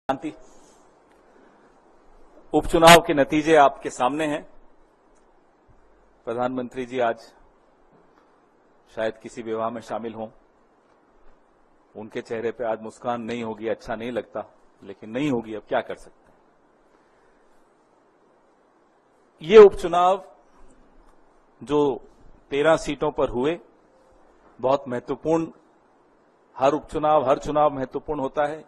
शांति। उपचुनाव के नतीजे आपके सामने हैं। प्रधानमंत्री जी आज शायद किसी विवाह में शामिल हों, उनके चेहरे पे आज मुस्कान नहीं होगी, अच्छा नहीं लगता, लेकिन नहीं होगी, अब क्या कर सकते हैं। ये उपचुनाव जो 13 सीटों पर हुए, बहुत महत्वपूर्ण, हर उपचुनाव हर चुनाव महत्वपूर्ण होता है,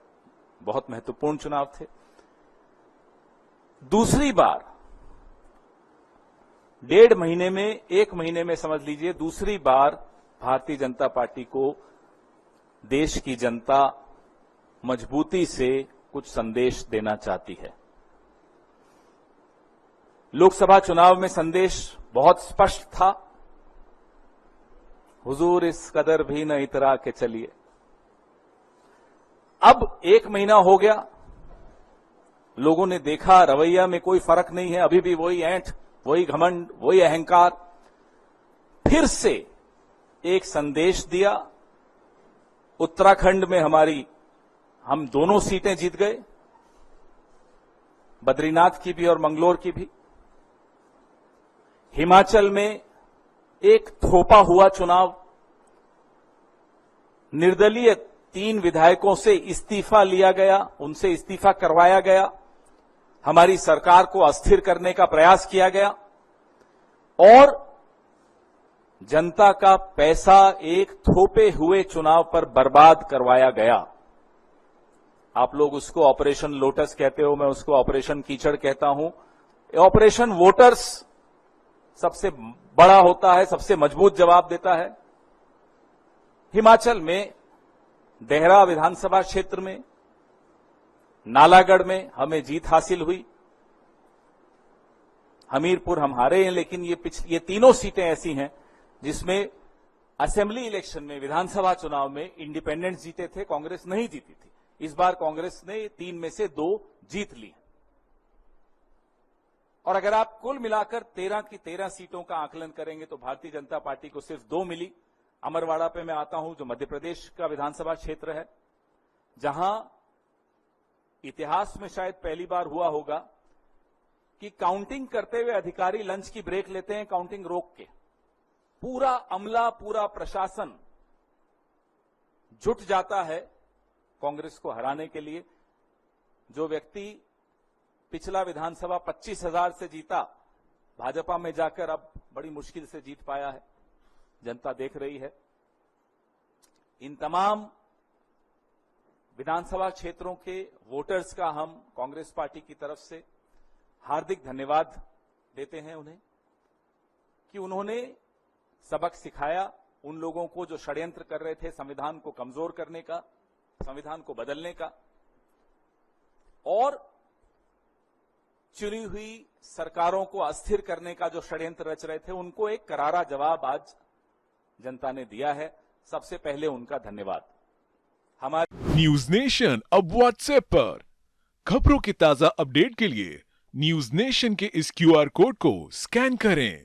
बहुत महत्वपूर्ण चुनाव थे। दूसरी बार 1.5 महीने में, 1 महीने में समझ लीजिए, दूसरी बार भारतीय जनता पार्टी को देश की जनता मजबूती से कुछ संदेश देना चाहती है। लोकसभा चुनाव में संदेश बहुत स्पष्ट था, हुजूर इस कदर भी न इतरा के चलिए। अब 1 महीना हो गया, लोगों ने देखा रवैया में कोई फर्क नहीं है, अभी भी वही ऐंठ, वही घमंड, वही अहंकार। फिर से एक संदेश दिया। उत्तराखंड में हम दोनों सीटें जीत गए, बद्रीनाथ की भी और मंगलोर की भी। हिमाचल में एक थोपा हुआ चुनाव, निर्दलीय 3 विधायकों से इस्तीफा लिया गया, उनसे इस्तीफा करवाया गया, हमारी सरकार को अस्थिर करने का प्रयास किया गया और जनता का पैसा एक थोपे हुए चुनाव पर बर्बाद करवाया गया। आप लोग उसको ऑपरेशन लोटस कहते हो, मैं उसको ऑपरेशन कीचड़ कहता हूं। ऑपरेशन वोटर्स सबसे बड़ा होता है, सबसे मजबूत जवाब देता है। हिमाचल में देहरा विधानसभा क्षेत्र में, नालागढ़ में हमें जीत हासिल हुई। हमीरपुर हम हारे हैं, लेकिन ये तीनों सीटें ऐसी हैं जिसमें असेंबली इलेक्शन में, विधानसभा चुनाव में इंडिपेंडेंट्स जीते थे, कांग्रेस नहीं जीती थी। इस बार कांग्रेस ने 3 में से 2 जीत ली। और अगर आप कुल मिलाकर 13 की 13 सीटों का आकलन करेंगे तो भारतीय जनता पार्टी को सिर्फ 2 मिली। अमरवाड़ा पे मैं आता हूं, जो मध्य प्रदेश का विधानसभा क्षेत्र है, जहां इतिहास में शायद पहली बार हुआ होगा कि काउंटिंग करते हुए अधिकारी लंच की ब्रेक लेते हैं, काउंटिंग रोक के। पूरा अमला, पूरा प्रशासन जुट जाता है कांग्रेस को हराने के लिए। जो व्यक्ति पिछला विधानसभा 25,000 से जीता, भाजपा में जाकर अब बड़ी मुश्किल से जीत पाया है। जनता देख रही है। इन तमाम विधानसभा क्षेत्रों के वोटर्स का हम कांग्रेस पार्टी की तरफ से हार्दिक धन्यवाद देते हैं उन्हें कि उन्होंने सबक सिखाया उन लोगों को जो षड्यंत्र कर रहे थे संविधान को कमजोर करने का, संविधान को बदलने का, और चुनी हुई सरकारों को अस्थिर करने का जो षड्यंत्र रच रहे थे, उनको एक करारा जवाब आज जनता ने दिया है। सबसे पहले उनका धन्यवाद। हमारे न्यूज नेशन अब व्हाट्सएप पर खबरों की ताजा अपडेट के लिए न्यूज नेशन के इस QR कोड को स्कैन करें।